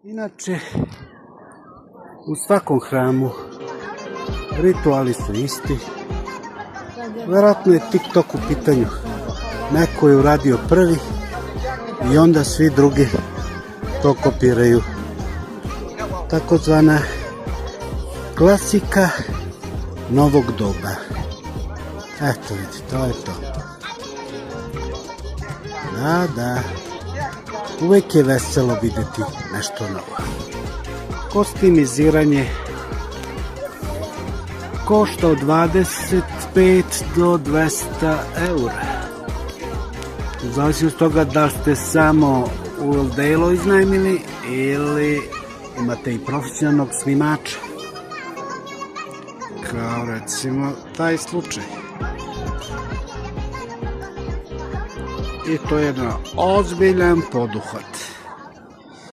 Inače, u svakom hramu rituali su isti. Verovatno je TikTok u pitanju. Neko je uradio prvi i onda svi drugi to kopiraju. Takozvana klasika novog doba. Eto vidite, to je to. Da. Uvijek je veselo vidjeti nešto novo. Kostimiziranje košta od 25 do 200 eura. Zavisi od toga da ste samo u delu iznajmili ili imate i profesionalnog snimača. Kao recimo taj slučaj. I to je jedan ozbiljan poduhvat.